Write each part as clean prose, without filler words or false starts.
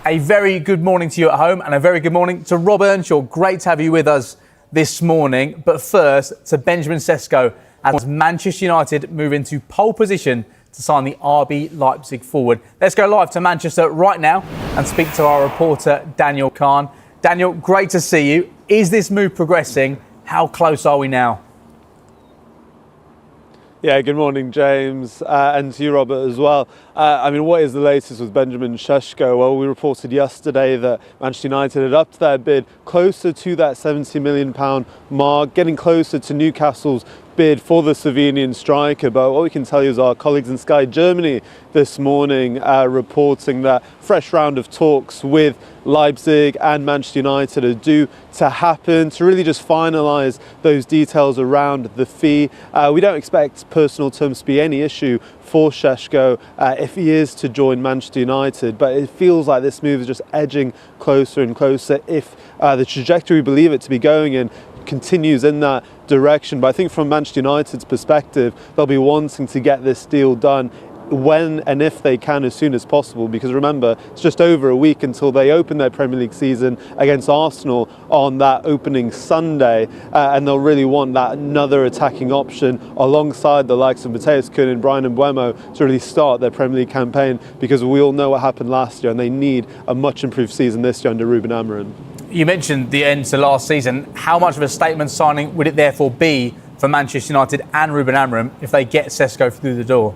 A very good morning to you at home and a very good morning to Rob Earnshaw. Great to have you with us this morning. But first to Benjamin Cesco as Manchester United move into pole position to sign the RB Leipzig forward. Let's go live to Manchester right now and speak to our reporter Daniel Kahn. Daniel, great to see you. Is this move progressing? How close are we now? Yeah, good morning, James, and to you, Robert, as well. What is the latest with Benjamin Cesco? Well, we reported yesterday that Manchester United had upped their bid closer to that £70 million mark, getting closer to Newcastle's bid for the Slovenian striker. But what we can tell you is our colleagues in Sky Germany this morning reporting that fresh round of talks with Leipzig and Manchester United are due to happen to really just finalise those details around the fee. We don't expect personal terms to be any issue for Cesco if he is to join Manchester United, but it feels like this move is just edging closer and closer if the trajectory we believe it to be going in continues in that direction. But I think from Manchester United's perspective, they'll be wanting to get this deal done when and if they can as soon as possible, because remember, it's just over a week until they open their Premier League season against Arsenal on that opening Sunday, and they'll really want that another attacking option alongside the likes of Matheus Cunha and Bryan Mbeumo to really start their Premier League campaign, because we all know what happened last year and they need a much improved season this year under Ruben Amorim. You mentioned the end to last season. How much of a statement signing would it therefore be for Manchester United and Ruben Amorim if they get Cesco through the door?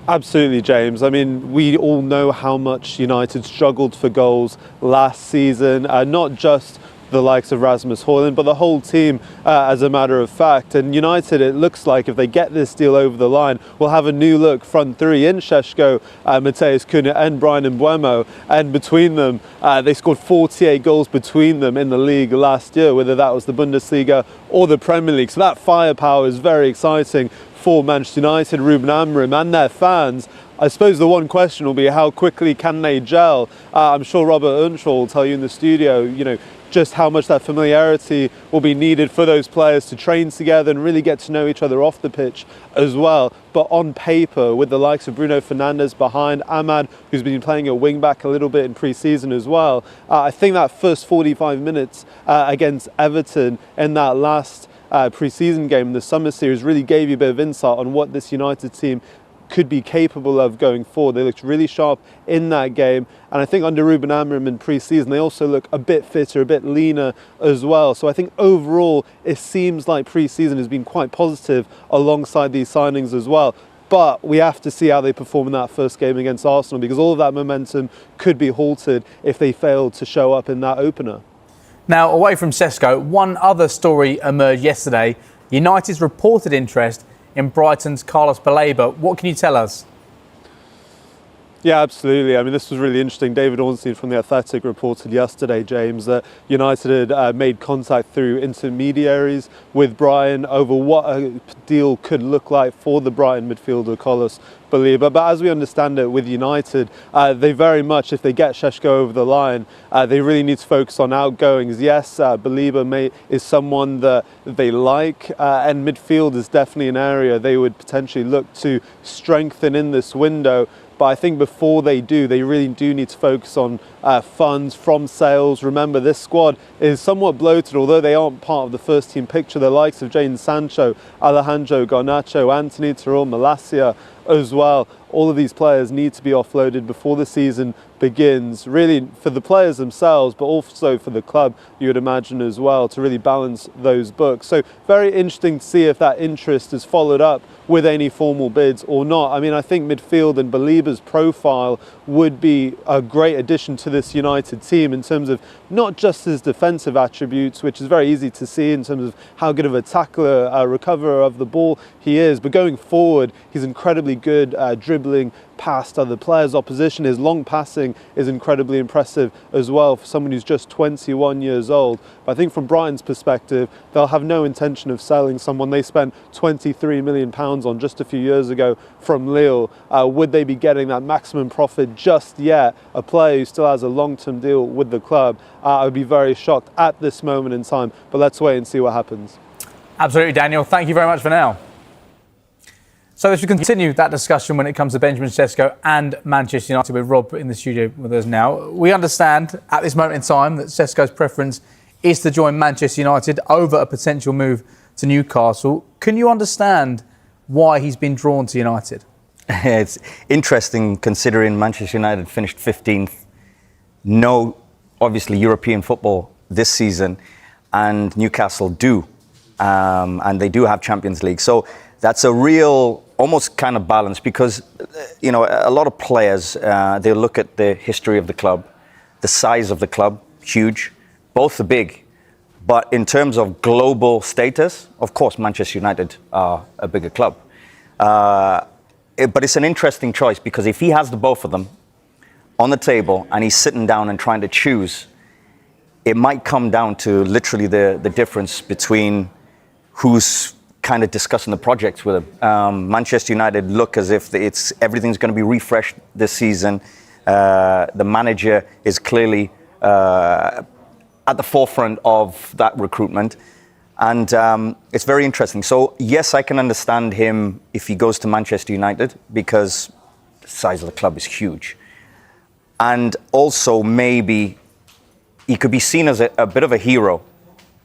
Absolutely, James. We all know how much United struggled for goals last season, not just the likes of Rasmus Hojlund, but the whole team, as a matter of fact. And United, it looks like if they get this deal over the line, will have a new look front three in Cesco, Matheus Cunha and Bryan Mbeumo. And between them, they scored 48 goals between them in the league last year, whether that was the Bundesliga or the Premier League. So that firepower is very exciting for Manchester United, Ruben Amorim and their fans. I suppose the one question will be how quickly can they gel? I'm sure Robert Earnshaw will tell you in the studio, just how much that familiarity will be needed for those players to train together and really get to know each other off the pitch as well. But on paper, with the likes of Bruno Fernandes behind, Ahmad, who's been playing at wing-back a little bit in pre-season as well, I think that first 45 minutes against Everton in that last pre-season game in the summer series really gave you a bit of insight on what this United team could be capable of going forward. They looked really sharp in that game, and I think under Ruben Amorim in pre-season they also look a bit fitter, a bit leaner as well. So I think overall it seems like pre-season has been quite positive alongside these signings as well. But we have to see how they perform in that first game against Arsenal, because all of that momentum could be halted if they fail to show up in that opener. Now, away from Cesco, one other story emerged yesterday. United's reported interest in Brighton's Carlos Baleba. What can you tell us? Yeah, absolutely. This was really interesting. David Ornstein from The Athletic reported yesterday, James, that United had made contact through intermediaries with Brighton over what a deal could look like for the Brighton midfielder Carlos Baleba. But as we understand it with United, they very much, if they get Cesco over the line, they really need to focus on outgoings. Yes, Baleba is someone that they like, and midfield is definitely an area they would potentially look to strengthen in this window. But I think before they do, they really do need to focus on funds from sales. Remember, this squad is somewhat bloated, although they aren't part of the first team picture. The likes of Jadon Sancho, Alejandro Garnacho, Anthony Tyrrell, Malacia as well. All of these players need to be offloaded before the season begins, really for the players themselves, but also for the club, you would imagine as well, to really balance those books. So very interesting to see if that interest is followed up with any formal bids or not. I think midfield and Baleba's profile would be a great addition to this United team in terms of not just his defensive attributes, which is very easy to see in terms of how good of a tackler, a recoverer of the ball he is, but going forward, he's incredibly good dribbling past other players' opposition. His long passing is incredibly impressive as well for someone who's just 21 years old. But I think from Brighton's perspective, they'll have no intention of selling someone they spent £23 million on just a few years ago from Lille. Would they be getting that maximum profit just yet? A player who still has a long-term deal with the club, I would be very shocked at this moment in time. But let's wait and see what happens. Absolutely, Daniel. Thank you very much for now. So as we continue that discussion when it comes to Benjamin Cesco and Manchester United, with Rob in the studio with us now, we understand at this moment in time that Cesco's preference is to join Manchester United over a potential move to Newcastle. Can you understand why he's been drawn to United? It's interesting considering Manchester United finished 15th. No, obviously, European football this season, and Newcastle do. And they do have Champions League. So that's a real, almost kind of balance because, you know, a lot of players, they look at the history of the club, the size of the club, huge. Both are big. But in terms of global status, of course, Manchester United are a bigger club. But it's an interesting choice because if he has the both of them on the table and he's sitting down and trying to choose, it might come down to literally the difference between who's kind of discussing the projects with him. Manchester United look as if everything's going to be refreshed this season. The manager is clearly at the forefront of that recruitment. And it's very interesting. So, yes, I can understand him if he goes to Manchester United because the size of the club is huge. And also maybe he could be seen as a bit of a hero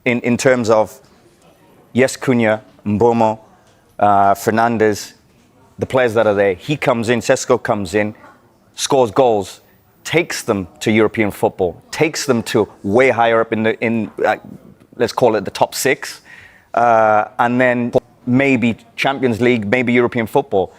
in terms of, yes, Cunha, Mbomo, Fernandes, the players that are there. He comes in, Cesco comes in, scores goals, takes them to European football, takes them to way higher up in let's call it the top six, and then maybe Champions League, maybe European football.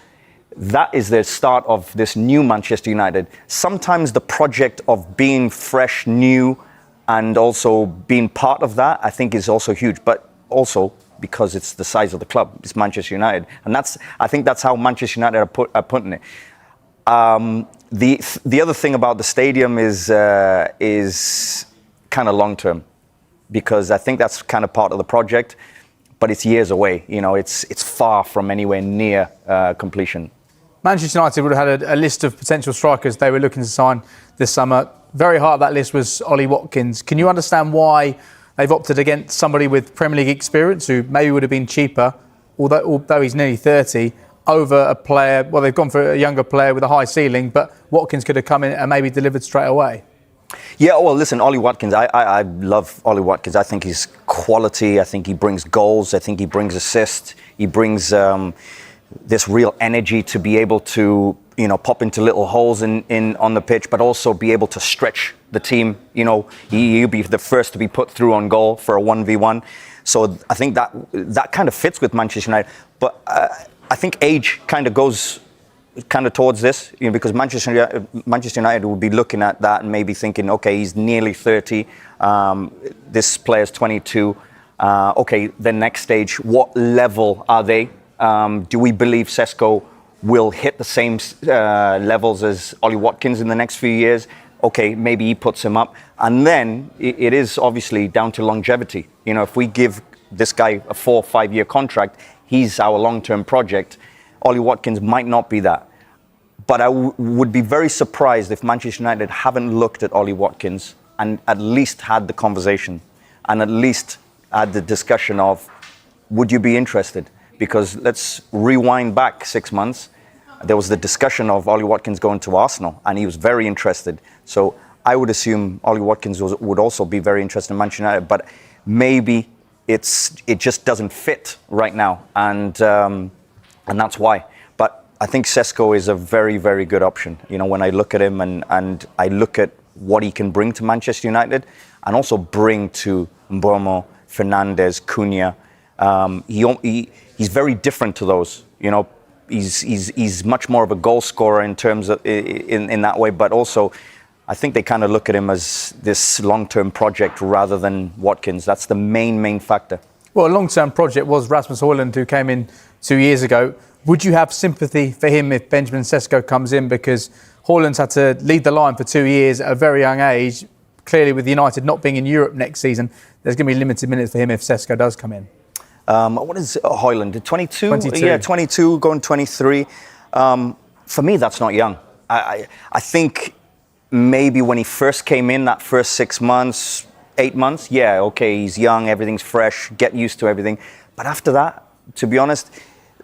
That is the start of this new Manchester United. Sometimes the project of being fresh, new, and also being part of that, I think is also huge. But also because it's the size of the club, it's Manchester United. And I think that's how Manchester United are putting it. The other thing about the stadium is kind of long-term. Because I think that's kind of part of the project, but it's years away. You know, it's far from anywhere near completion. Manchester United would have had a list of potential strikers they were looking to sign this summer. Very high up that list was Ollie Watkins. Can you understand why they've opted against somebody with Premier League experience who maybe would have been cheaper, although he's nearly 30, over a player? Well, they've gone for a younger player with a high ceiling, but Watkins could have come in and maybe delivered straight away. Yeah, well, listen, Ollie Watkins, I love Ollie Watkins. I think he's quality. I think he brings goals. I think he brings assists. He brings this real energy to be able to, you know, pop into little holes in on the pitch, but also be able to stretch the team. You know, he'll be the first to be put through on goal for a 1v1. So I think that kind of fits with Manchester United. But I think age kind of goes towards this, you know, because Manchester United would be looking at that and maybe thinking, okay, he's nearly 30, this player's 22. Okay, the next stage, what level are they? Do we believe Cesco will hit the same levels as Ollie Watkins in the next few years? Okay, maybe he puts him up. And then it is obviously down to longevity. You know, if we give this guy a 4 or 5 year contract, he's our long-term project. Ollie Watkins might not be that. But I would be very surprised if Manchester United haven't looked at Ollie Watkins and at least had the conversation and at least had the discussion of, would you be interested? Because let's rewind back 6 months. There was the discussion of Ollie Watkins going to Arsenal and he was very interested. So I would assume Ollie Watkins would also be very interested in Manchester United, but maybe it just doesn't fit right now. And that's why. But I think Cesco is a very, very good option. You know, when I look at him and I look at what he can bring to Manchester United and also bring to Mbomo, Fernandes, Cunha. He's very different to those. You know, he's much more of a goal scorer in terms of in that way. But also, I think they kind of look at him as this long-term project rather than Watkins. That's the main factor. Well, a long-term project was Rasmus Hojlund, who came in 2 years ago. Would you have sympathy for him if Benjamin Cesco comes in? Because Hojlund's had to lead the line for 2 years at a very young age. Clearly, with United not being in Europe next season, there's going to be limited minutes for him if Cesco does come in. What is Hojlund? 22? 22. Yeah, 22, going 23. For me, that's not young. I think maybe when he first came in, that first 6 months, 8 months, yeah, okay, he's young, everything's fresh, get used to everything. But after that, to be honest,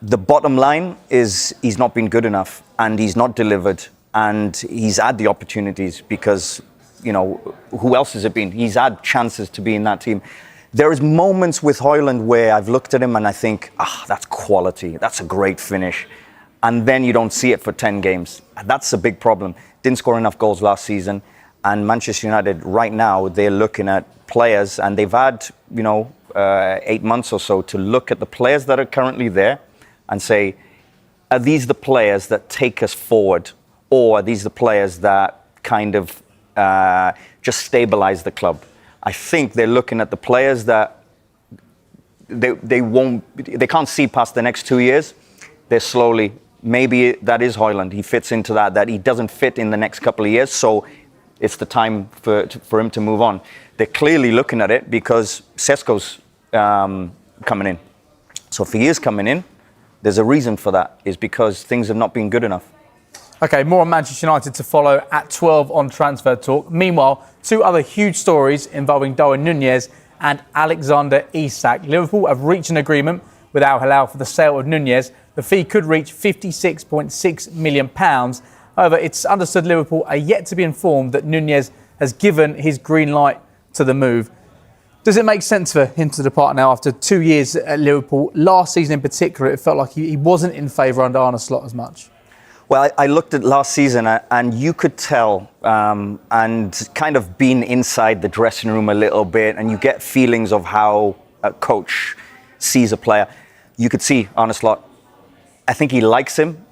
The bottom line is he's not been good enough, and he's not delivered, and he's had the opportunities because, you know, who else has it been? He's had chances to be in that team. There is moments with Hojlund where I've looked at him and I think, that's quality. That's a great finish. And then you don't see it for 10 games. That's a big problem. Didn't score enough goals last season. And Manchester United right now, they're looking at players, and they've had, 8 months or so to look at the players that are currently there and say, are these the players that take us forward? Or are these the players that kind of just stabilize the club? I think they're looking at the players that they can't see past the next 2 years. They're slowly, maybe that is Hojlund. He fits into that he doesn't fit in the next couple of years. So it's the time for him to move on. They're clearly looking at it because Cesco's coming in. So if he is coming in, there's a reason for that, is because things have not been good enough. Okay, more on Manchester United to follow at 12 on Transfer Talk. Meanwhile, two other huge stories involving Darwin Nunez and Alexander Isak. Liverpool have reached an agreement with Al Hilal for the sale of Nunez. The fee could reach £56.6 million. However, it's understood Liverpool are yet to be informed that Nunez has given his green light to the move. Does it make sense for him to depart now after 2 years at Liverpool? Last season in particular, it felt like he wasn't in favour under Arne Slot as much. Well, I looked at last season and you could tell, and kind of been inside the dressing room a little bit, and you get feelings of how a coach sees a player. You could see Arne Slot. I think he likes him.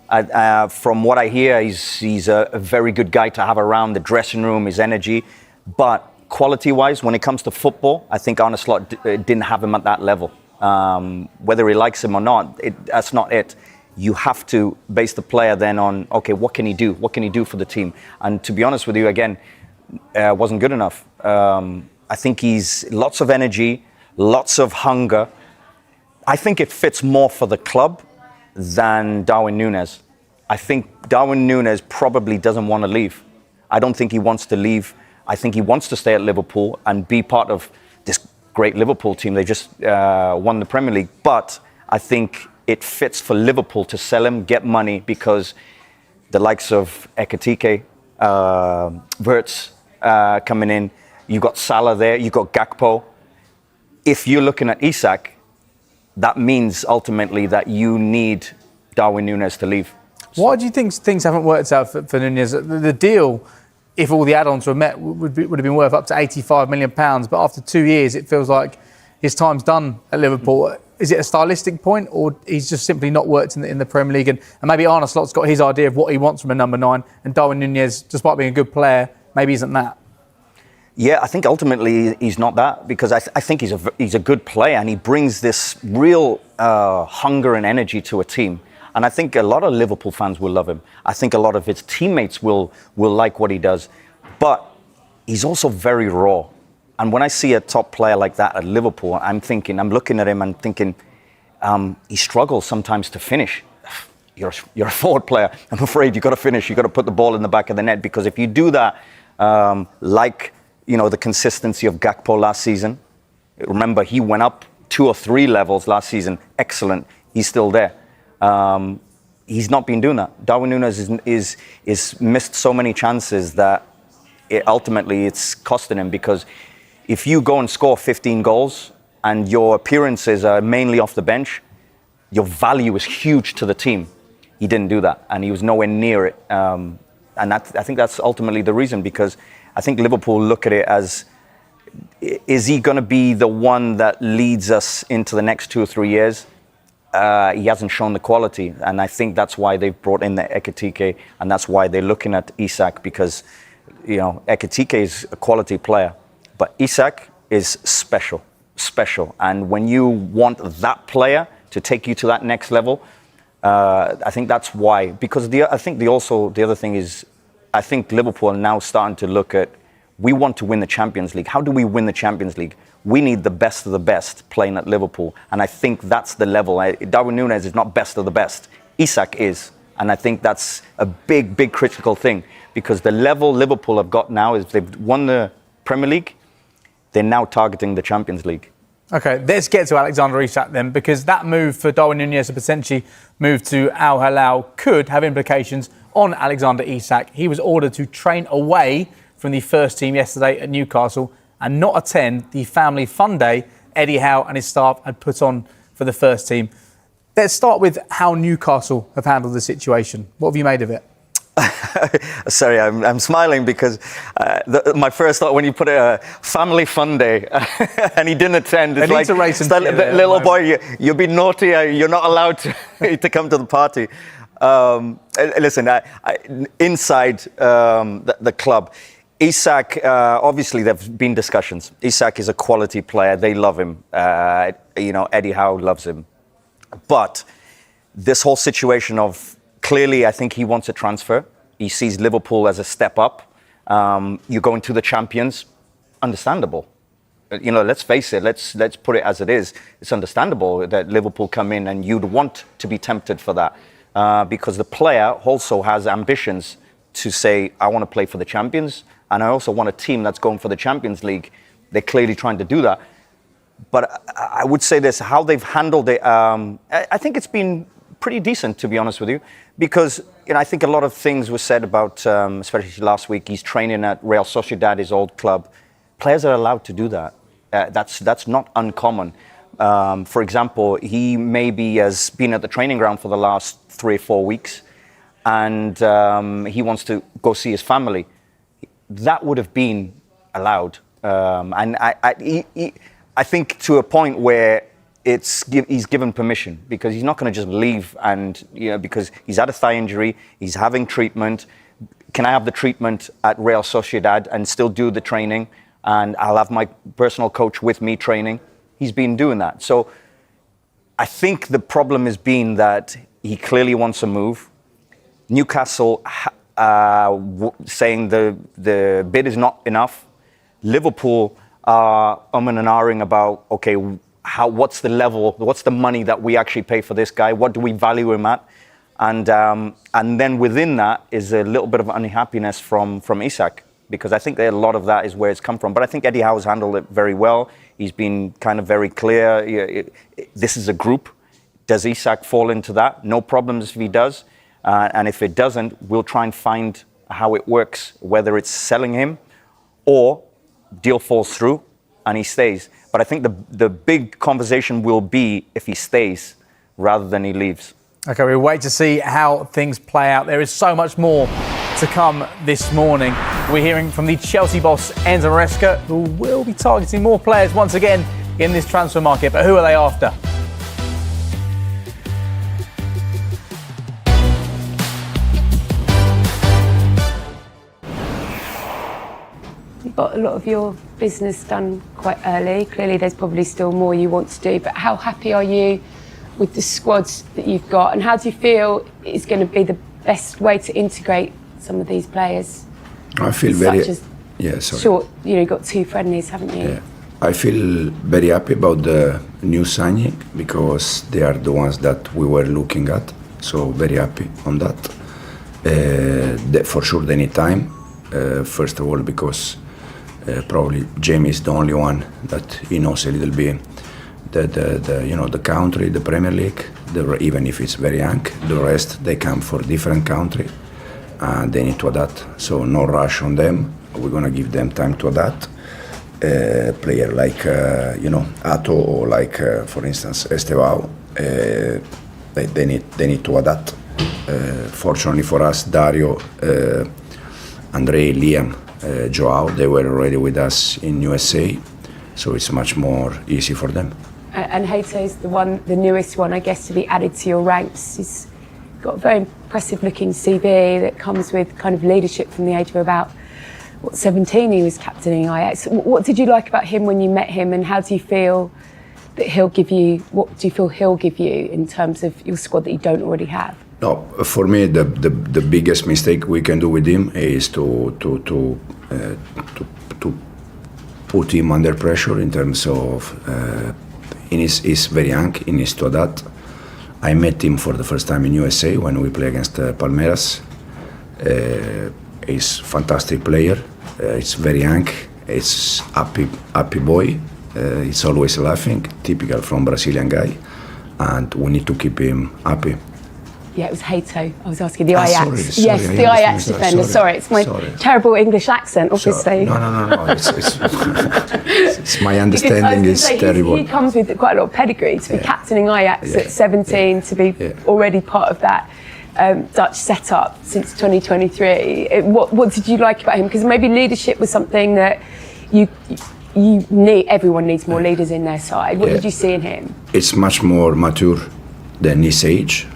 From what I hear, he's a very good guy to have around the dressing room, his energy. But quality-wise, when it comes to football, I think Arne Slot didn't have him at that level. Whether he likes him or not, that's not it. You have to base the player then on, okay, what can he do? What can he do for the team? And to be honest with you, again, wasn't good enough. I think he's lots of energy, lots of hunger. I think it fits more for the club than Darwin Nunez. I think Darwin Nunez probably doesn't want to leave. I don't think he wants to leave. I think he wants to stay at Liverpool and be part of this great Liverpool team. They just won the Premier League. But I think it fits for Liverpool to sell him, get money, because the likes of Ekitike, Wirtz coming in, you've got Salah there, you've got Gakpo. If you're looking at Isak, that means ultimately that you need Darwin Nunez to leave. Why do you think things haven't worked out for Nunez? The deal, if all the add-ons were met, would have been worth up to £85 million. But after 2 years, it feels like his time's done at Liverpool. Is it a stylistic point, or he's just simply not worked in the Premier League? And maybe Arne Slot's got his idea of what he wants from a number 9, and Darwin Nunez, despite being a good player, maybe isn't that. Yeah, I think ultimately he's not that, because I think he's a good player, and he brings this real hunger and energy to a team. And I think a lot of Liverpool fans will love him. I think a lot of his teammates will like what he does. But he's also very raw. And when I see a top player like that at Liverpool, I'm looking at him and thinking, he struggles sometimes to finish. You're a forward player. I'm afraid you've got to finish. You've got to put the ball in the back of the net, because if you do that, the consistency of Gakpo last season. Remember, he went up 2 or 3 levels last season. Excellent. He's still there. He's not been doing that. Darwin Nunez is missed so many chances that ultimately it's costing him, because if you go and score 15 goals and your appearances are mainly off the bench, your value is huge to the team. He didn't do that, and he was nowhere near it. And I think that's ultimately the reason, because I think Liverpool look at it as, is he going to be the one that leads us into the next 2 or 3 years? He hasn't shown the quality, and I think that's why they've brought in the Ekitike, and that's why they're looking at Isak, because Ekitike is a quality player, but Isak is special. And when you want that player to take you to that next level, I think that's why. Because the other thing is, I think Liverpool are now starting to look at, we want to win the Champions League. How do we win the Champions League? We need the best of the best playing at Liverpool. And I think that's the level. Darwin Nunez is not best of the best. Isak is. And I think that's a big critical thing. Because the level Liverpool have got now is they've won the Premier League. They're now targeting the Champions League. Okay, let's get to Alexander Isak then, because that move for Darwin Nunez to potentially move to Al Hilal could have implications on Alexander Isak. He was ordered to train away from the first team yesterday at Newcastle and not attend the family fun day Eddie Howe and his staff had put on for the first team. Let's start with how Newcastle have handled the situation. What have you made of it? Sorry, I'm smiling because my first thought when you put a family fun day and he didn't attend, it's like, little boy, you'll be naughty, you're not allowed to come to the party. Listen, inside the club, Isak, obviously there have been discussions. Isak is a quality player, they love him. Eddie Howe loves him. But this whole situation of, clearly, I think he wants a transfer. He sees Liverpool as a step up. You're going to the champions. Understandable. Let's face it. Let's put it as it is. It's understandable that Liverpool come in and you'd want to be tempted for that because the player also has ambitions to say, I want to play for the champions, and I also want a team that's going for the Champions League. They're clearly trying to do that. But I would say this: how they've handled it. I think it's been pretty decent, to be honest with you, because I think a lot of things were said about, especially last week. He's training at Real Sociedad, his old club. Players are allowed to do that. That's not uncommon. For example, he maybe has been at the training ground for the last 3 or 4 weeks, and he wants to go see his family. That would have been allowed, and I think to a point where he's given permission, because he's not going to just leave and, because he's had a thigh injury, he's having treatment. Can I have the treatment at Real Sociedad and still do the training? And I'll have my personal coach with me training. He's been doing that. So I think the problem has been that he clearly wants a move. Newcastle saying the bid is not enough. Liverpool are and ahhing about, okay, what's the level, what's the money that we actually pay for this guy? What do we value him at? And then within that is a little bit of unhappiness from Isak, because I think that a lot of that is where it's come from. But I think Eddie Howe has handled it very well. He's been kind of very clear. This is a group. Does Isak fall into that? No problems if he does. And if it doesn't, we'll try and find how it works, whether it's selling him or deal falls through and he stays. But I think the big conversation will be if he stays rather than he leaves. Okay, we'll wait to see how things play out. There is so much more to come this morning. We're hearing from the Chelsea boss, Enzo Maresca, who will be targeting more players once again in this transfer market. But who are they after? Got a lot of your business done quite early. Clearly there's probably still more you want to do, but how happy are you with the squads that you've got, and how do you feel is going to be the best way to integrate some of these players? I feel Short, you've got 2 friendlies, haven't you? Yeah. I feel very happy about the new signing, because they are the ones that we were looking at, so very happy on that. For sure they need time, first of all because probably Jamie is the only one that he knows a little bit the country, the Premier League, even if it's very young. The rest, they come for different country and they need to adapt, so no rush on them. We're gonna give them time to adapt. Player like Ato, or like for instance Estevao, they need to adapt. Fortunately for us, Dario, Andre, Liam, Joao, they were already with us in USA, so it's much more easy for them. And Hato's the newest one, I guess, to be added to your ranks. He's got a very impressive looking CV that comes with kind of leadership from the age of about 17. He was captaining Ajax. What did you like about him when you met him, and how do you feel that he'll give you? What do you feel he'll give you in terms of your squad that you don't already have? No, for me, the biggest mistake we can do with him is to put him under pressure in terms of he's very young, he needs to adapt. I met him for the first time in USA when we play against Palmeiras. He's a fantastic player. He's very young. He's happy boy. He's always laughing, typical from Brazilian guy, and we need to keep him happy. Yeah, it was Hato. I was asking the Ajax. Sorry, yes, I the Ajax understand. defender. Sorry, it's my terrible English accent, obviously. No. It's my understanding is terrible. He comes with quite a lot of pedigree to be captaining Ajax at 17, to be already part of that Dutch setup since 2023. What did you like about him? Because maybe leadership was something that you need. Everyone needs more leaders in their side. What did you see in him? It's much more mature than his age.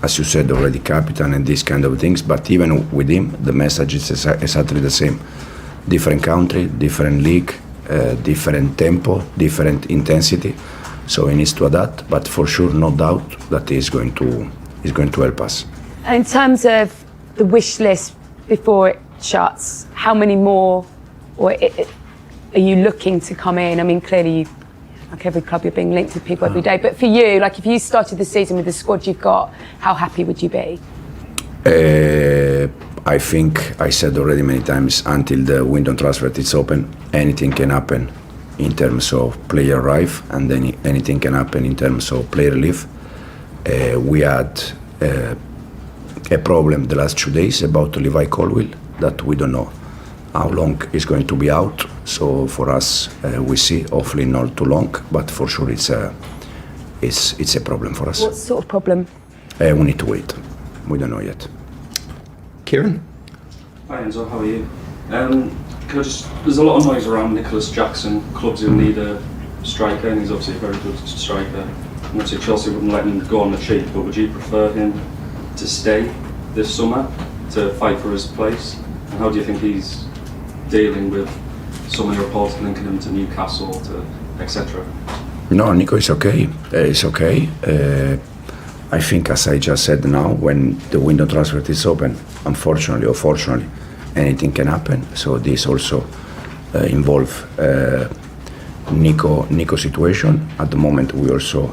As you said already, captain and these kind of things, but even with him, the message is exactly the same. Different country, different league, different tempo, different intensity. So he needs to adapt, but for sure, no doubt that he's going to help us. And in terms of the wish list before it shuts, how many more are you looking to come in? I mean, clearly, like every club, you're being linked with people every day. But for you, like if you started the season with the squad you've got, how happy would you be? I think I said already many times, until the window transfer is open, anything can happen in terms of player arrive, and then anything can happen in terms of player leave. We had a problem the last 2 days about Levi Colwill that we don't know how long is going to be out. So for us, we see hopefully not too long, but for sure it's a problem for us. What sort of problem? We need to wait. We don't know yet. Kieran? Hi Enzo, how are you? There's a lot of noise around Nicholas Jackson. Clubs who need a striker, and he's obviously a very good striker. I'm not sure Chelsea wouldn't let him go on the cheap, but would you prefer him to stay this summer to fight for his place? And how do you think he's dealing with so many reports linking him to Newcastle, to etc.? No, Nico is okay. It's okay. I think, as I just said now, when the window transfer is open, unfortunately or fortunately, anything can happen. So this also involve Nico situation. At the moment, we also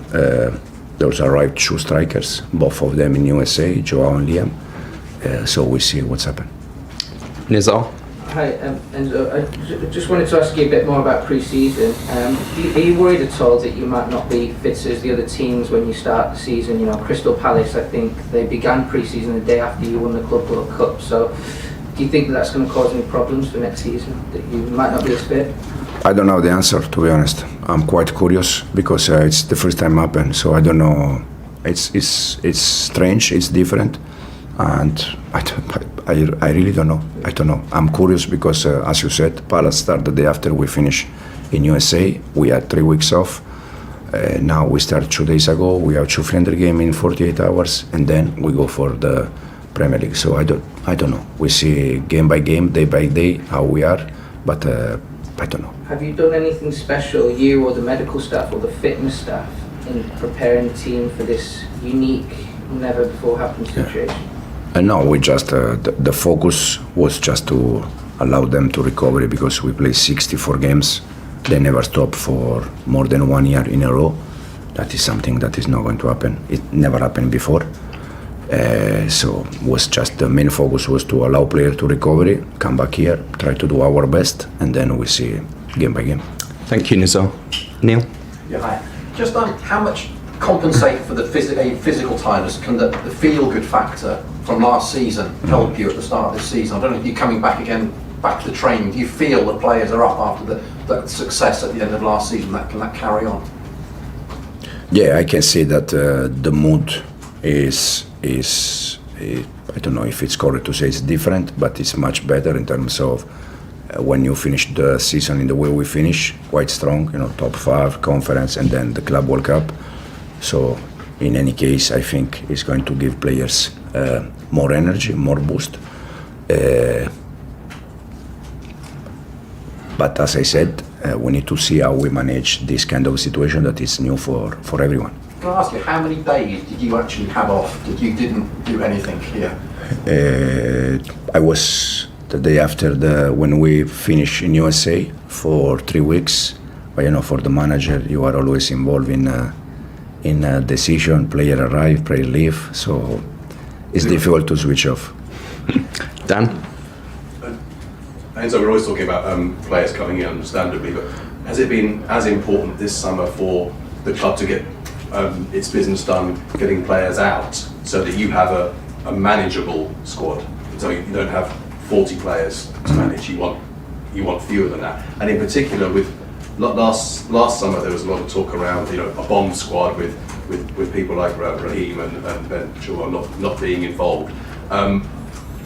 those arrived 2 strikers, both of them in USA, Joao and Liam. So we see what's happened. Nizar? Hi, Enzo. I just wanted to ask you a bit more about pre-season. Are you worried at all that you might not be fit as the other teams when you start the season? You know, Crystal Palace, I think they began pre-season the day after you won the Club World Cup. So, do you think that that's going to cause any problems for next season? That you might not be as fit? I don't know the answer, to be honest. I'm quite curious because it's the first time happened. So I don't know. It's strange. It's different. And I really don't know. I don't know. I'm curious because, as you said, Palace started the day after we finished in USA. We had 3 weeks off. Now we start 2 days ago. We have 2 friendly games in 48 hours, and then we go for the Premier League. So I don't know. We see game by game, day by day, how we are, but I don't know. Have you done anything special, you or the medical staff or the fitness staff, in preparing the team for this unique, never before happened situation? No, we just the focus was just to allow them to recover because we play 64 games. They never stop for more than 1 year in a row. That is something that is not going to happen. It never happened before. So was just the main focus was to allow players to recover, come back here, try to do our best, and then we see game by game. Thank you, Nizar. Neil? Yeah, hi. Just how much compensate for the physical tiredness can the feel-good factor from last season help you at the start of this season? I don't know if you're coming back again, back to the training. Do you feel the players are up after the success at the end of last season? Can that carry on? Yeah, I can say that the mood is I don't know if it's correct to say it's different, but it's much better in terms of when you finish the season in the way we finish, quite strong, you know, top 5 conference and then the Club World Cup. So in any case, I think it's going to give players more energy, more boost. But as I said, we need to see how we manage this kind of situation that is new for everyone. Can I ask you, how many days did you actually have off that you didn't do anything here? I was the day after when we finished in USA for 3 weeks. But you know, for the manager, you are always involved in a decision. Player arrive, player leave. So it's difficult to switch off. Dan? Enzo, we're always talking about players coming in, understandably, but has it been as important this summer for the club to get its business done, getting players out, so that you have a manageable squad? So you don't have 40 players to manage. You want fewer than that. And in particular, with last summer, there was a lot of talk around a bomb squad with people like Raheem and Ben Chilwell not being involved.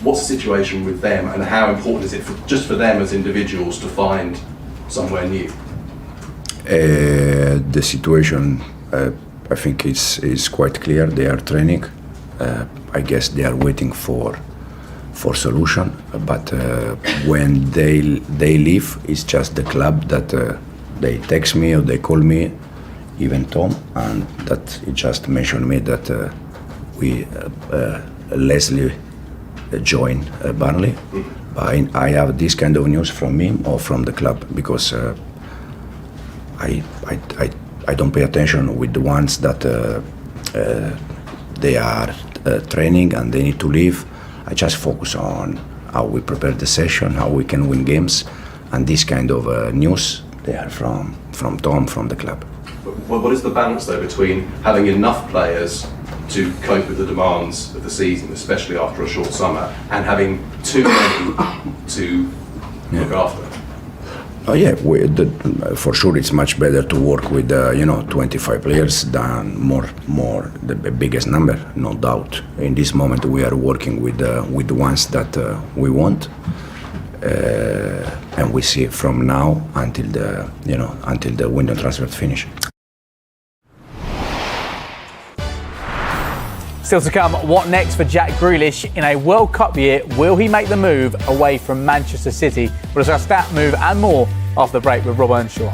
What's the situation with them, and how important is it just for them as individuals to find somewhere new? The situation, I think, is quite clear. They are training. I guess they are waiting for solution. But when they leave, it's just the club that they text me or they call me, even Tom, and that he just mentioned me that Leslie joined Burnley. But I have this kind of news from him or from the club, because I don't pay attention with the ones that they are training and they need to leave. I just focus on how we prepare the session, how we can win games, and this kind of news they are from Tom, from the club. What is the balance though between having enough players to cope with the demands of the season, especially after a short summer, and having too many to look after? Oh yeah, for sure it's much better to work with 25 players than more the biggest number, no doubt. In this moment we are working with the ones that we want, and we see from now until the window transfer finish. Still to come, what next for Jack Grealish in a World Cup year? Will he make the move away from Manchester City? We'll discuss that move and more after the break with Rob Earnshaw.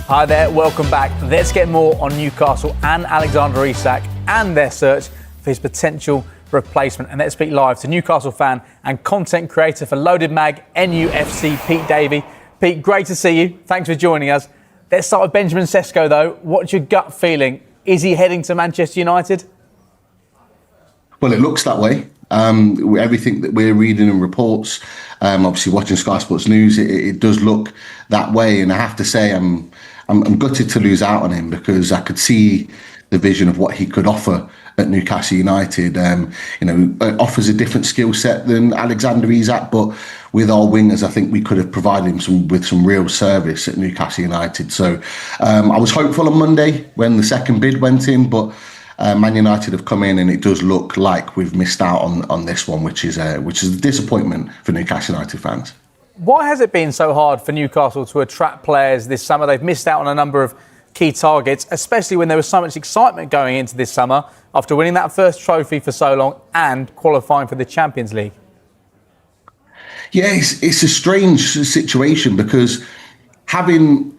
Hi there, welcome back. Let's get more on Newcastle and Alexander Isak and their search for his potential replacement. And let's speak live to Newcastle fan and content creator for Loaded Mag, NUFC, Pete Davey. Pete, great to see you. Thanks for joining us. Let's start with Benjamin Cesco, though. What's your gut feeling? Is he heading to Manchester United? Well, it looks that way. Everything that we're reading in reports, obviously watching Sky Sports News, it does look that way. And I have to say, I'm gutted to lose out on him, because I could see the vision of what he could offer at Newcastle United. Offers a different skill set than Alexander Isak, but with our wingers, I think we could have provided him with some real service at Newcastle United. So I was hopeful on Monday when the second bid went in, but Man United have come in, and it does look like we've missed out on this one, which is a disappointment for Newcastle United fans. Why has it been so hard for Newcastle to attract players this summer? They've missed out on a number of key targets, especially when there was so much excitement going into this summer after winning that first trophy for so long and qualifying for the Champions League. Yeah, it's a strange situation, because having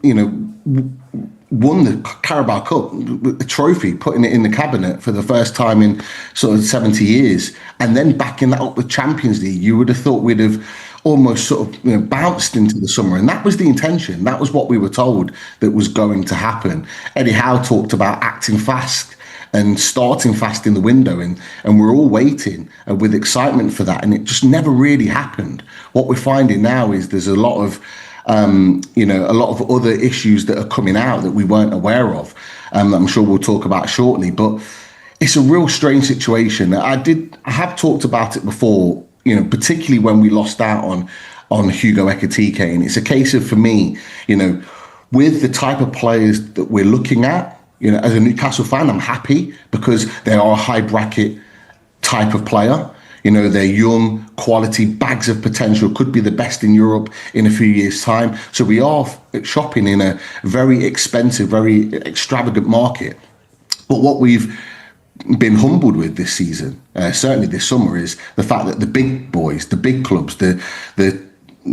won the Carabao Cup, the trophy, putting it in the cabinet for the first time in sort of 70 years, and then backing that up with Champions League, you would have thought we'd have almost sort of bounced into the summer. And that was the intention. That was what we were told that was going to happen. Eddie Howe talked about acting fast and starting fast in the window, and we're all waiting with excitement for that, and it just never really happened. What we're finding now is there's a lot of other issues that are coming out that we weren't aware of. I'm sure we'll talk about shortly, but it's a real strange situation. I have talked about it before, particularly when we lost out on Hugo Ekitike, and it's a case of, for me, with the type of players that we're looking at, as a Newcastle fan, I'm happy, because they are a high bracket type of player. They're young, quality, bags of potential, could be the best in Europe in a few years' time. So we are shopping in a very expensive, very extravagant market. But what we've been humbled with this season, certainly this summer, is the fact that the big boys, the big clubs, the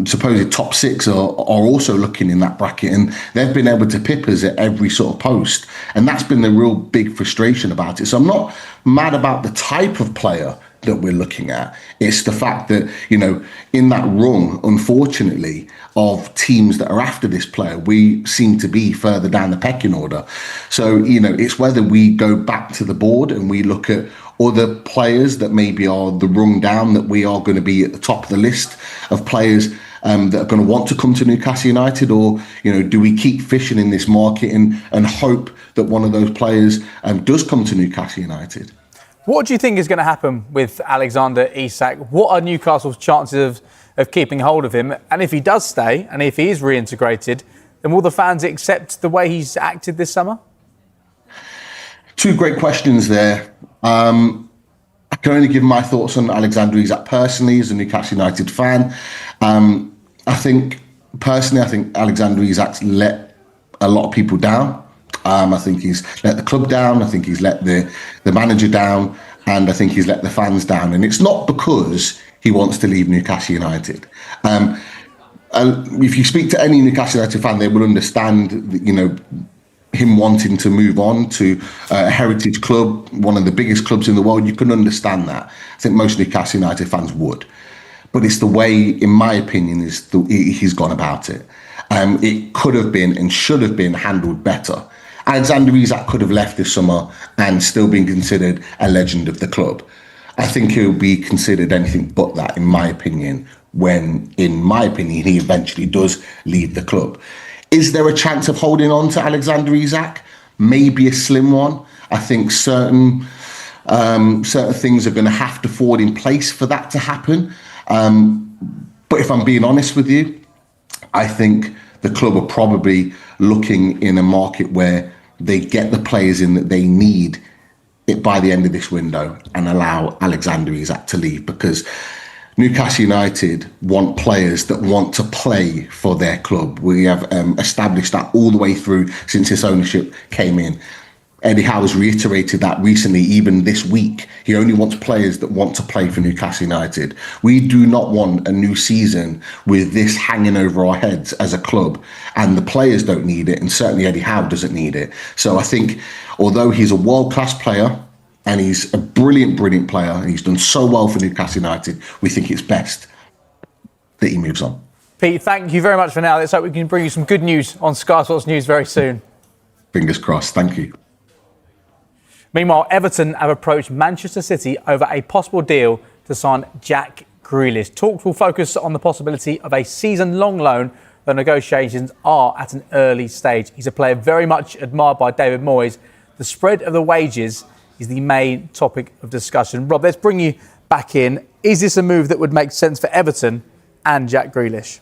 supposed top six are also looking in that bracket, and they've been able to pip us at every sort of post. And that's been the real big frustration about it. So I'm not mad about the type of player that we're looking at. It's the fact that, in that rung, unfortunately, of teams that are after this player, we seem to be further down the pecking order. So, it's whether we go back to the board and we look at other players that maybe are the rung down, that we are going to be at the top of the list of players that are going to want to come to Newcastle United? Or, do we keep fishing in this market and hope that one of those players does come to Newcastle United? What do you think is going to happen with Alexander Isak? What are Newcastle's chances of keeping hold of him? And if he does stay, and if he is reintegrated, then will the fans accept the way he's acted this summer? Two great questions there. I can only give my thoughts on Alexander Isak personally as a Newcastle United fan. I think Alexander Isak's let a lot of people down. I think he's let the club down. I think he's let the manager down. And I think he's let the fans down. And it's not because he wants to leave Newcastle United. If you speak to any Newcastle United fan, they will understand, him wanting to move on to a heritage club, one of the biggest clubs in the world. You can understand that. I think most Newcastle United fans would. But it's the way, in my opinion, he's gone about it. It could have been and should have been handled better. Alexander Isak could have left this summer and still been considered a legend of the club. I think he'll be considered anything but that, in my opinion, when, in my opinion, he eventually does leave the club. Is there a chance of holding on to Alexander Isak? Maybe a slim one. I think certain things are going to have to fall in place for that to happen. But if I'm being honest with you, I think the club are probably looking in a market where they get the players in that they need it by the end of this window and allow Alexander Isak to leave, because Newcastle United want players that want to play for their club. We have established that all the way through since this ownership came in. Eddie Howe has reiterated that recently, even this week. He only wants players that want to play for Newcastle United. We do not want a new season with this hanging over our heads as a club, and the players don't need it, and certainly Eddie Howe doesn't need it. So I think, although he's a world-class player, and he's a brilliant, brilliant player, and he's done so well for Newcastle United, we think it's best that he moves on. Pete, thank you very much for now. Let's hope we can bring you some good news on Sky Sports News very soon. Fingers crossed. Thank you. Meanwhile, Everton have approached Manchester City over a possible deal to sign Jack Grealish. Talks will focus on the possibility of a season-long loan, though negotiations are at an early stage. He's a player very much admired by David Moyes. The spread of the wages is the main topic of discussion. Rob, let's bring you back in. Is this a move that would make sense for Everton and Jack Grealish?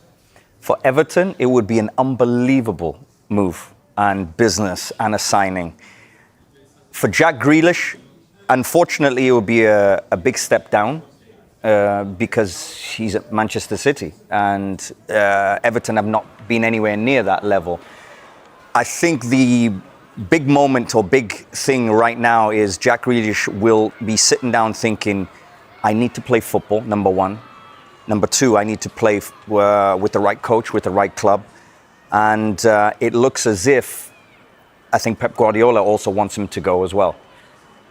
For Everton, it would be an unbelievable move and business and a signing. For Jack Grealish, unfortunately, it would be a big step down because he's at Manchester City, and Everton have not been anywhere near that level. I think the big moment or big thing right now is Jack Grealish will be sitting down thinking, I need to play football, number one. Number two, I need to play with the right coach, with the right club. And it looks as if, I think Pep Guardiola also wants him to go as well.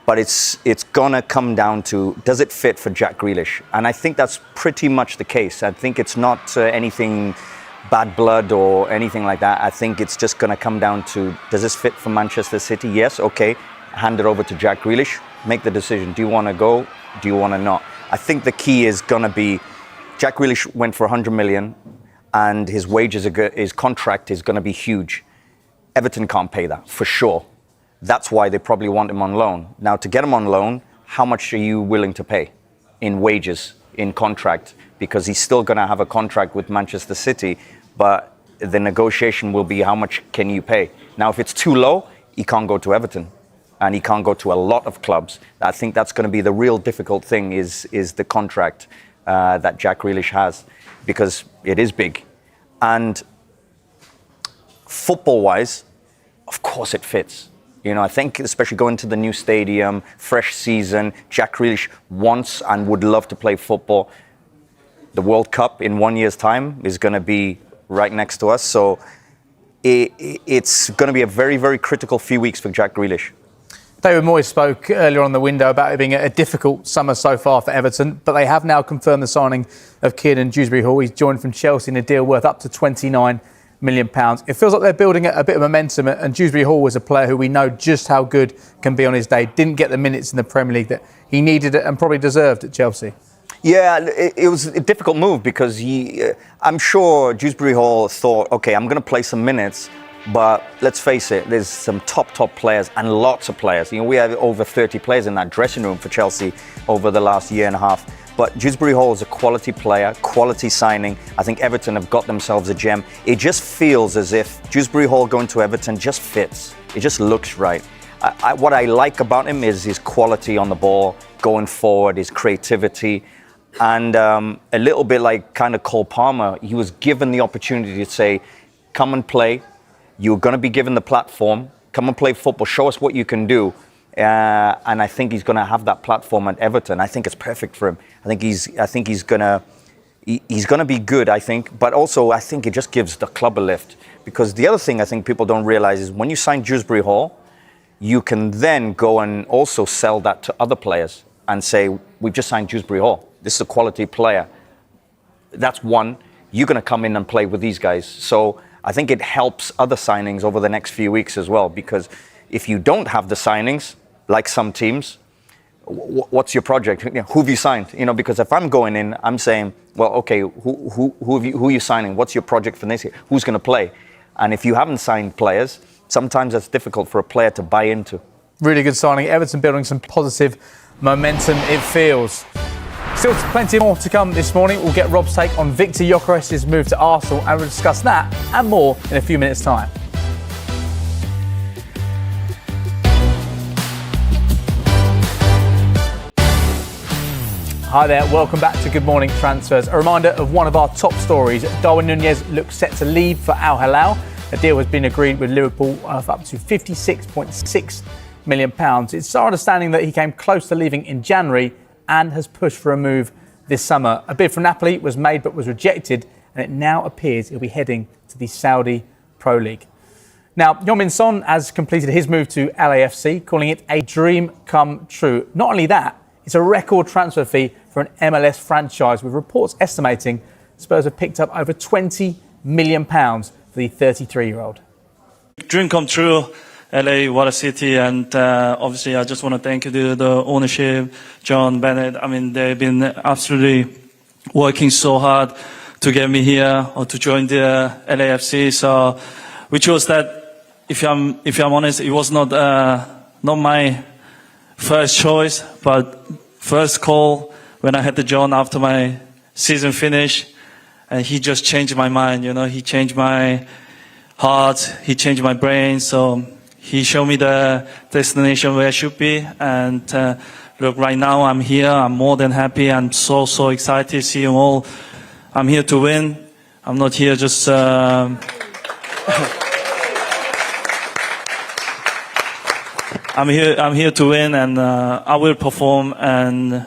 But it's going to come down to, does it fit for Jack Grealish? And I think that's pretty much the case. I think it's not anything bad blood or anything like that. I think it's just going to come down to, does this fit for Manchester City? Yes, okay. Hand it over to Jack Grealish. Make the decision. Do you want to go? Do you want to not? I think the key is going to be, Jack Grealish went for 100 million and his wages, his contract is going to be huge. Everton can't pay that, for sure. That's why they probably want him on loan. Now, to get him on loan, how much are you willing to pay in wages, in contract? Because he's still going to have a contract with Manchester City, but the negotiation will be how much can you pay? Now, if it's too low, he can't go to Everton, and he can't go to a lot of clubs. I think that's going to be the real difficult thing is the contract that Jack Grealish has, because it is big. And football-wise, of course it fits. You know, I think especially going to the new stadium, fresh season, Jack Grealish wants and would love to play football. The World Cup in 1 year's time is going to be right next to us. So it's going to be a very, very critical few weeks for Jack Grealish. David Moyes spoke earlier on the window about it being a difficult summer so far for Everton, but they have now confirmed the signing of Kieran Dewsbury-Hall. He's joined from Chelsea in a deal worth up to £29 million. It feels like they're building a bit of momentum, and Dewsbury Hall was a player who we know just how good can be on his day. Didn't get the minutes in the Premier League that he needed and probably deserved at Chelsea. Yeah, it was a difficult move because I'm sure Dewsbury Hall thought, okay, I'm going to play some minutes, but let's face it, there's some top players and lots of players. We have over 30 players in that dressing room for Chelsea over the last year and a half. But Dewsbury Hall is a quality player, quality signing. I think Everton have got themselves a gem. It just feels as if Dewsbury Hall going to Everton just fits. It just looks right. What I like about him is his quality on the ball, going forward, his creativity. And a little bit like kind of Cole Palmer, he was given the opportunity to say, come and play. You're going to be given the platform. Come and play football. Show us what you can do. And I think he's going to have that platform at Everton. I think it's perfect for him. I think he's going to be good. I think, but also I think it just gives the club a lift. Because the other thing I think people don't realize is when you sign Dewsbury Hall, you can then go and also sell that to other players and say, we've just signed Dewsbury Hall. This is a quality player. That's one. You're going to come in and play with these guys. So I think it helps other signings over the next few weeks as well. Because if you don't have the signings, like some teams, what's your project? Who have you signed? Because if I'm going in, I'm saying, well, okay, who are you signing? What's your project for this year? Who's going to play? And if you haven't signed players, sometimes that's difficult for a player to buy into. Really good signing. Everton building some positive momentum, it feels. Still plenty more to come this morning. We'll get Rob's take on Viktor Gyokeres' move to Arsenal, and we'll discuss that and more in a few minutes' time. Hi there, welcome back to Good Morning Transfers. A reminder of one of our top stories. Darwin Nunez looks set to leave for Al Hilal. A deal has been agreed with Liverpool of up to £56.6 million. It's our understanding that he came close to leaving in January and has pushed for a move this summer. A bid from Napoli was made but was rejected, and it now appears he'll be heading to the Saudi Pro League. Now, Heung-min Son has completed his move to LAFC, calling it a dream come true. Not only that, it's a record transfer fee for an MLS franchise, with reports estimating Spurs have picked up over £20 million for the 33-year-old. Dream come true, LA, what a city, and obviously I just want to thank the ownership, John, Bennett. I mean, they've been absolutely working so hard to get me here or to join the LAFC. So we chose that. If I'm honest, it was not my first choice, but first call when I had the John after my season finish, and he just changed my mind. He changed my heart, he changed my brain. So he showed me the destination where I should be. And look, right now I'm here. I'm more than happy. I'm so excited to see you all. I'm here to win. I'm not here just. I'm here to win, and I will perform, and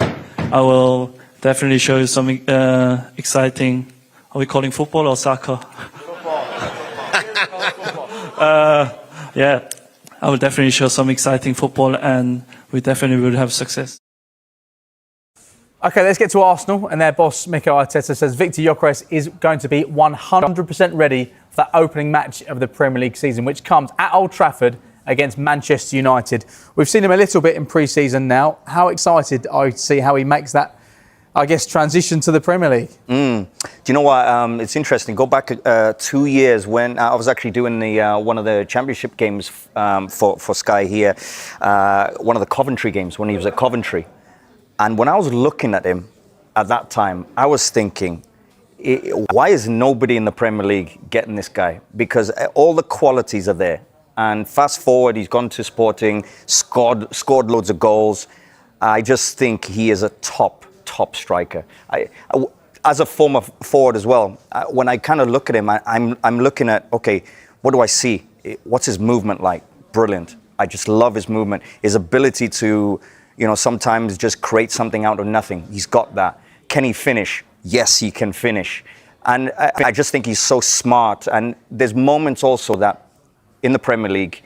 I will definitely show you some exciting. Are we calling football or soccer? Yeah, I will definitely show some exciting football, and we definitely will have success. OK, let's get to Arsenal, and their boss, Mikel Arteta, says Viktor Gyokeres is going to be 100% ready for that opening match of the Premier League season, which comes at Old Trafford against Manchester United. We've seen him a little bit in pre-season now. How excited are you to see how he makes that, I guess, transition to the Premier League? Do you know what? It's interesting. Go back 2 years when I was actually doing one of the championship games for Sky here, one of the Coventry games when he was at Coventry. And when I was looking at him at that time, I was thinking, why is nobody in the Premier League getting this guy? Because all the qualities are there. And fast forward, he's gone to Sporting, scored loads of goals. I just think he is a top striker. As a former forward as well, when I kind of look at him, I'm looking at, okay, what do I see? What's his movement like? Brilliant. I just love his movement. His ability to, sometimes just create something out of nothing. He's got that. Can he finish? Yes, he can finish. And I just think he's so smart. And there's moments also that in the Premier League,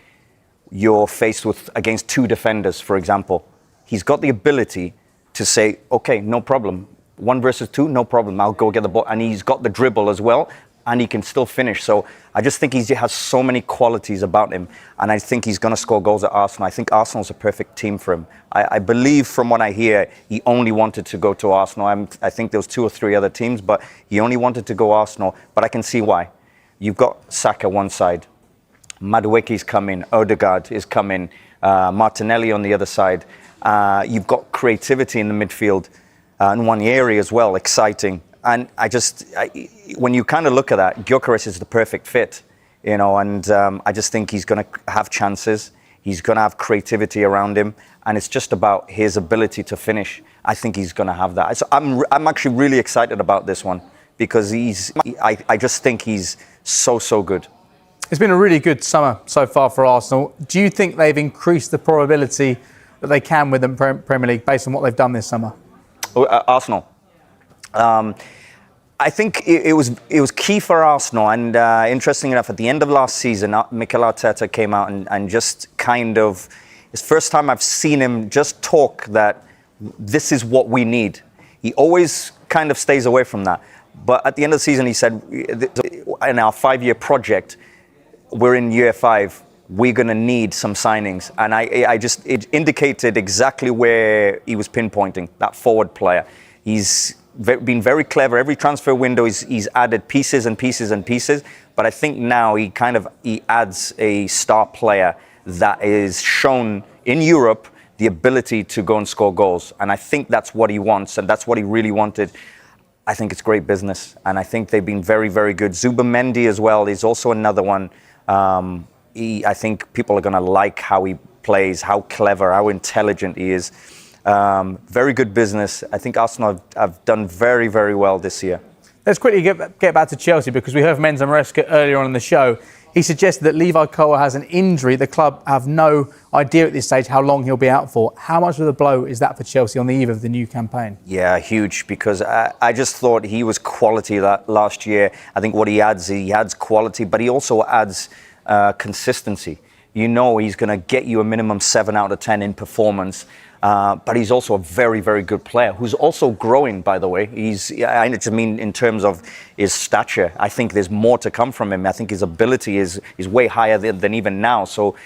you're faced against two defenders, for example. He's got the ability to say, okay, no problem. 1 versus 2, no problem. I'll go get the ball. And he's got the dribble as well. and he can still finish. So I just think he has so many qualities about him, and I think he's going to score goals at Arsenal. I think Arsenal's a perfect team for him. I believe, from what I hear, he only wanted to go to Arsenal. I think there was 2 or 3 other teams, but he only wanted to go Arsenal. But I can see why. You've got Saka one side, Madueke's coming, Odegaard is coming, Martinelli on the other side. You've got creativity in the midfield, and Nwaneri as well, exciting. And when you kind of look at that, Gyokeres is the perfect fit, you know, and I just think he's going to have chances. He's going to have creativity around him, and it's just about his ability to finish. I think he's going to have that. So I'm actually really excited about this one, because I just think he's so good. It's been a really good summer so far for Arsenal. Do you think they've increased the probability that they can win the Premier League based on what they've done this summer? Arsenal. I think it was key for Arsenal, and interesting enough, at the end of last season, Mikel Arteta came out and just kind of, it's the first time I've seen him just talk that this is what we need. He always kind of stays away from that. But at the end of the season, he said, in our 5-year project, we're in year 5, we're going to need some signings. And it indicated exactly where he was pinpointing, that forward player. He's been very clever. Every transfer window, he's added pieces and pieces and pieces. But I think now he adds a star player that is shown in Europe the ability to go and score goals. And I think that's what he wants, and that's what he really wanted. I think it's great business, and I think they've been very, very good. Zubimendi as well is also another one. I think people are going to like how he plays, how clever, how intelligent he is. Very good business. I think Arsenal have done very, very well this year. Let's quickly get back to Chelsea, because we heard from Enzo Maresca earlier on in the show. He suggested that Levi Colwill has an injury. The club have no idea at this stage how long he'll be out for. How much of a blow is that for Chelsea on the eve of the new campaign? Yeah, huge, because I just thought he was quality last year. I think what he adds quality, but he also adds consistency. You know he's going to get you a minimum 7 out of 10 in performance. But he's also a very, very good player who's also growing, by the way. I mean, in terms of his stature, I think there's more to come from him. I think his ability is way higher than even now. So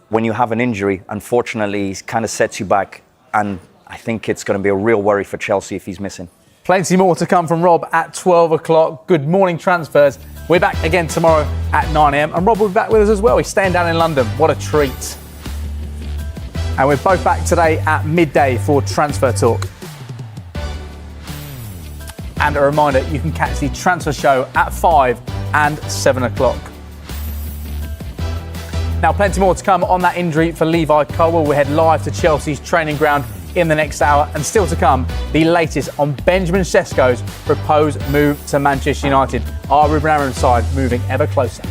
when you have an injury, unfortunately, it kind of sets you back. And I think it's going to be a real worry for Chelsea if he's missing. Plenty more to come from Rob at 12 o'clock. Good morning, transfers. We're back again tomorrow at 9 a.m. And Rob will be back with us as well. He's staying down in London. What a treat. And we're both back today at midday for Transfer Talk. And a reminder, you can catch the Transfer Show at 5 and 7 o'clock. Now, plenty more to come on that injury for Levi Colwill. We'll head live to Chelsea's training ground in the next hour. And still to come, the latest on Benjamin Cesco's proposed move to Manchester United. Our Ruben Aaron's side moving ever closer.